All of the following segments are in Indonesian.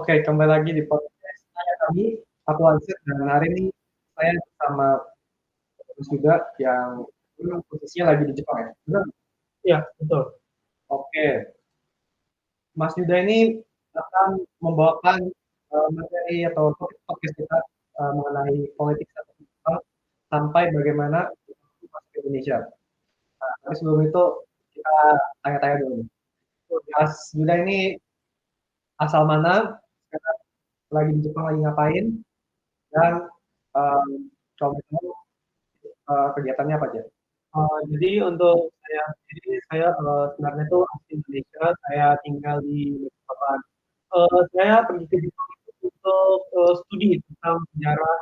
Oke, kembali lagi di podcast saya kami, aku Ansir dan hari ini saya bersama Mas Yuda yang memang posisinya lagi di Jepang ya? Benar? Iya, betul. Oke, Mas Yuda ini akan membawakan materi atau topik podcast kita mengenai politik satu Jepang sampai bagaimana Jepang masuk ke Indonesia. Nah, tapi sebelum itu kita tanya-tanya dulu. Mas Yuda ini asal mana? Sekarang lagi di Jepang lagi ngapain? Dan um, kalau misalnya kegiatannya apa aja? Jadi untuk saya sendiri, saya sebenarnya itu asli Indonesia, saya tinggal di Balikpapan. Saya pergi ke Jepang itu untuk studi tentang sejarah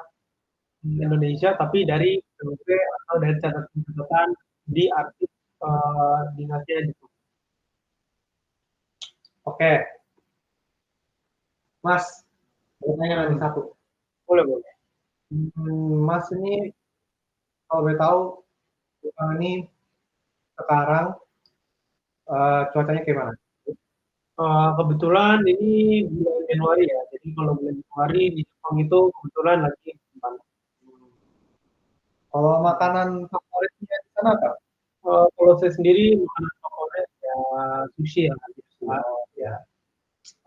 Indonesia, tapi dari PWP atau dari catatan-catatan di arsip dinasti Jepang. Oke, Mas, mau tanya nih satu. Boleh, boleh. Mas ini kalau boleh tahu Jepang ini sekarang cuacanya gimana? Kebetulan ini bulan Januari ya, jadi kalau bulan Januari di Jepang itu kebetulan lagi panas. Kalau makanan favoritnya di sana apa? Kalau saya sendiri makanan favorit ya sushi ya, biasa. Oh, Ya.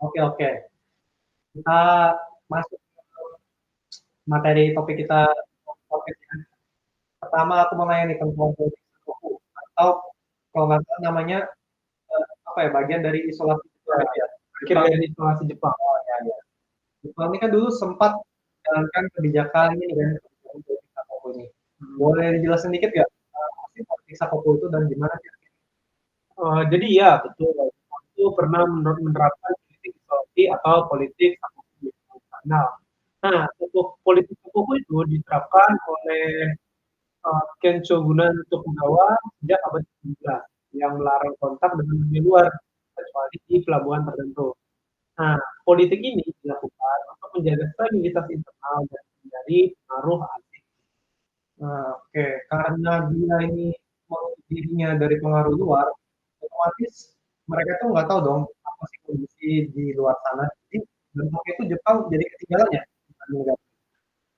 oke oke. Kita masuk ke materi topik kita. Topiknya. Pertama aku mau nanya nih tentang politik Toku atau kalau nggak salah namanya apa ya bagian dari isolasi Jepang Ya, gitu ya. akhir Jepang, dari isolasi Jepang. oh ya ya. Jepang ini kan dulu sempat menjalankan kebijakan ini kan kebijakan politik Toku ini. Hmm. Boleh dijelasin dikit nggak apa sih politik Toku itu dan gimana sih? Jadi ya betul, Jepang itu pernah menerapkan politik isolasi atau politik sakuku internasional. Nah, untuk politik sakuku itu diterapkan oleh Ken Shogunan Tokugawa sejak abad ke-17 yang melarang kontak dengan dunia luar kecuali di pelabuhan tertentu. Nah, politik ini dilakukan untuk menjaga stabilitas internal dan menghindari pengaruh asing. Nah, oke, karena dia ini menutup dirinya dari pengaruh luar, otomatis mereka tuh nggak tahu dong apa sih kondisi di luar sana. Jadi dampaknya itu Jepang jadi ketinggalan ya dibanding negara.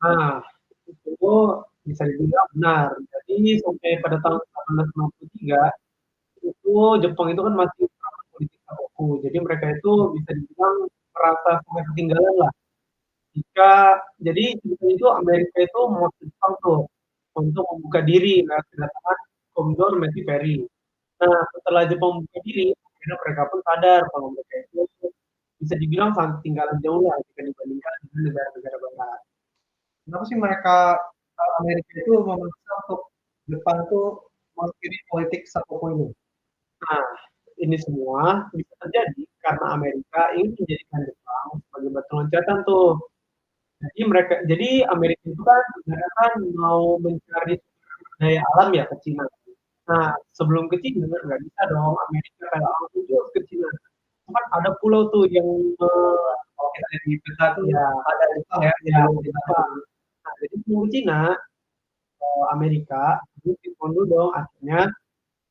Nah, itu bisa dibilang benar. Jadi sampai pada tahun 1863 itu Jepang itu kan masih melakukan politik Toku. Jadi mereka itu bisa dibilang merasa sangat ketinggalan lah. Jika jadi sebetulnya itu Amerika itu mau Jepang tuh untuk membuka diri lewat kedatangan Commodore Matthew Perry. Nah, setelah Jepang membuka diri, akhirnya mereka pun sadar kalau mereka itu bisa dibilang sangat ketinggalan jauh lah jika dibandingkan dengan negara-negara barat. Kenapa sih mereka Amerika itu memaksa untuk Jepang tuh mengakhiri politik Sakoku ini? Nah, ini semua bisa terjadi karena Amerika ingin menjadikan Jepang sebagai batu loncatan tuh. Jadi Amerika itu kan sebenarnya kan mau mencari daya alam ya ke Cina. Nah, sebelum ke Cina nggak bisa dong Amerika kayak langsung terus ke Cina. Kan ada pulau tuh yang Kalau kita lihat di peta tuh ya ada Jepang ya, ya sebelum di Cina Jepang. dulu. Nah, jadi sebelum Cina Amerika itu telepon dulu dong akhirnya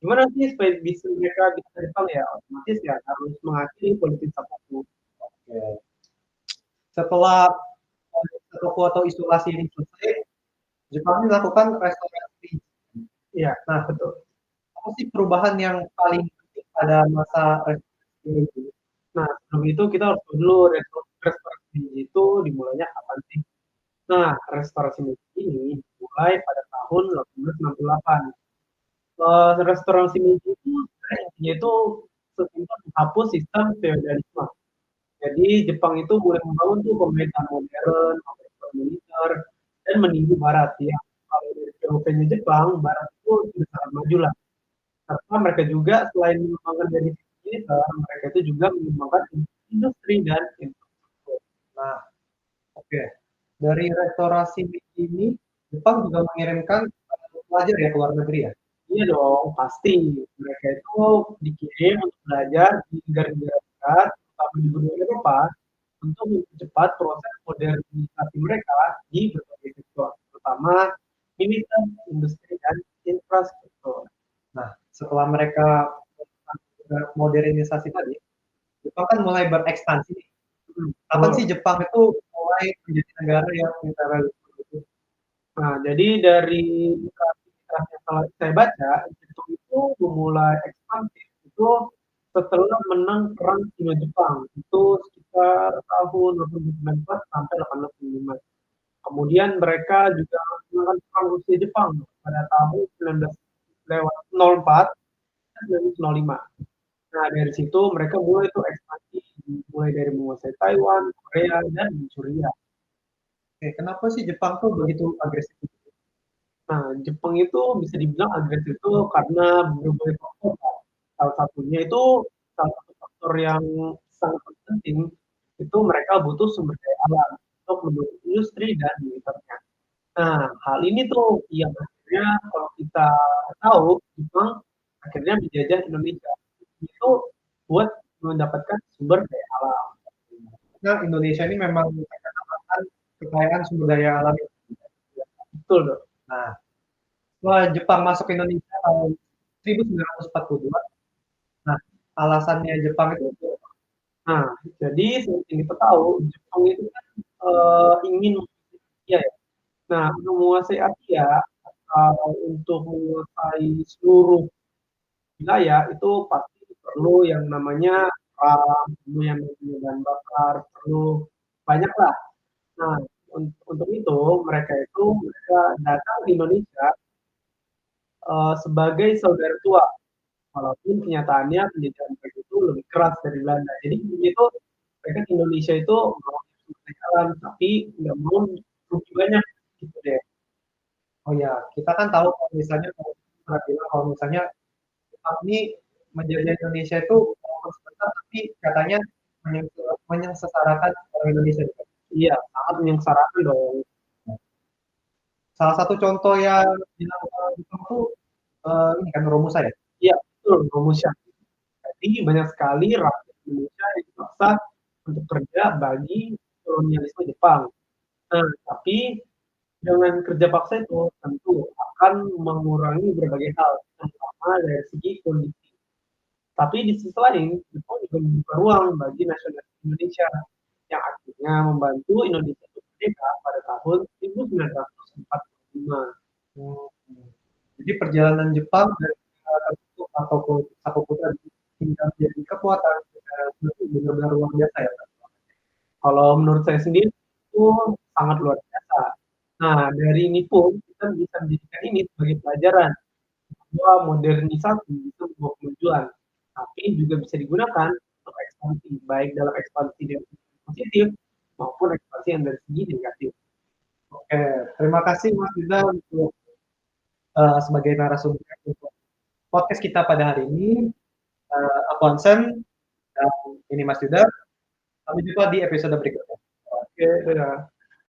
gimana sih supaya bisa mereka bisa ke Jepang ya otomatis ya harus mengakhiri politik sapu. Oke. Setelah Sakoku atau isolasi ini selesai, Jepang ini melakukan restorasi. Iya, Nah, betul. apa sih perubahan yang paling penting pada masa restorasi ini? Nah, sebelum itu kita harus tahu dulu restorasi itu dimulainya kapan sih? Nah, restorasi Meiji ini dimulai pada tahun 1868. Restorasi Meiji itu sebenarnya intinya itu sesimpel menghapus sistem feodalisme. Jadi Jepang itu mulai membangun tuh pemerintahan modern, pemerintahan militer, dan meninggi Barat ya. Kalau dari POV-nya Jepang, Barat itu sudah sangat maju lah. Karena mereka juga selain mengembangkan dari sisi militer, mereka itu juga mengembangkan industri dan infrastruktur. Nah, oke. Dari restorasi ini, Jepang juga mengirimkan pelajar ya ke luar negeri ya. Iya dong, pasti. Mereka itu dikirim untuk belajar di negara-negara barat, terutama di benua Eropa, untuk mempercepat proses modernisasi mereka di berbagai sektor, terutama militer, industri, dan infrastruktur. Nah, setelah mereka modernisasi tadi, Jepang kan mulai berekspansi nih. Kapan sih betul. Jepang itu mulai menjadi negara yang imperialis gitu? Nah, jadi dari literasi yang saya baca, Jepang itu memulai ekspansif itu setelah menang perang Sino-Jepang, itu sekitar tahun 1894 sampai 1895. Kemudian mereka juga menangkan perang Rusia-Jepang pada tahun 1904 dan 1905. Nah, dari situ mereka mulai tuh ekspansi, mulai dari menguasai Taiwan, Korea, dan Manchuria. Oke, kenapa sih Jepang tuh begitu agresif? Nah, Jepang itu bisa dibilang agresif itu karena berbagai faktor. Salah satunya itu salah satu faktor yang sangat penting itu mereka butuh sumber daya alam untuk mendukung industri dan militernya. Nah, hal ini tuh yang akhirnya kalau kita tahu Jepang akhirnya menjajah Indonesia itu buat mendapatkan sumber daya alam. Nah, Indonesia ini memang terkenal kekayaan sumber daya alam. Betul dong. Nah, setelah Jepang masuk ke Indonesia tahun 1942, nah alasannya Jepang itu Nah, jadi seperti kita tahu Jepang itu kan ingin ya, nah, menguasai Asia untuk menguasai seluruh wilayah itu pasti perlu yang namanya perang, perlu yang namanya bahan bakar, perlu banyak lah. Nah, untuk itu mereka datang ke Indonesia sebagai saudara tua, walaupun kenyataannya penjajahan mereka itu lebih keras dari Belanda. Jadi itu mereka ke Indonesia itu mau jalan, tapi nggak mau rugi banyak gitu deh. oh ya, kita kan tahu kalau misalnya kalau pernah bilang kalau misalnya Jepang ini menjajah Indonesia itu walaupun sebentar, tapi katanya menyengsarakan orang Indonesia. Iya, sangat menyengsarakan dong. Salah satu contoh yang dilakukan oleh Jepang itu ini kan Romusa ya. Iya, betul, Romusha. Jadi banyak sekali rakyat Indonesia yang dipaksa untuk kerja bagi kolonialisme Jepang. Nah, tapi dengan kerja paksa itu tentu akan mengurangi berbagai hal, terutama dari segi kondisi. Tapi di sisi lain, Jepang juga membuka ruang bagi nasionalis Indonesia yang akhirnya membantu Indonesia untuk merdeka pada tahun 1945. Hmm. Jadi perjalanan Jepang dari negara tertutup atau Sakukuta hingga menjadi kekuatan itu benar-benar luar biasa ya. Kalau menurut saya sendiri itu sangat luar biasa. Nah, dari ini pun kita bisa menjadikan ini sebagai pelajaran bahwa modernisasi bisa membawa kemajuan, tapi juga bisa digunakan untuk ekspansi, baik dalam ekspansi yang positif maupun ekspansi yang dari segi negatif. Oke, terima kasih Mas Yuda untuk sebagai narasumber untuk podcast kita pada hari ini. Aku Hansen dan ini Mas Yuda. Sampai jumpa di episode berikutnya. Oke, dadah.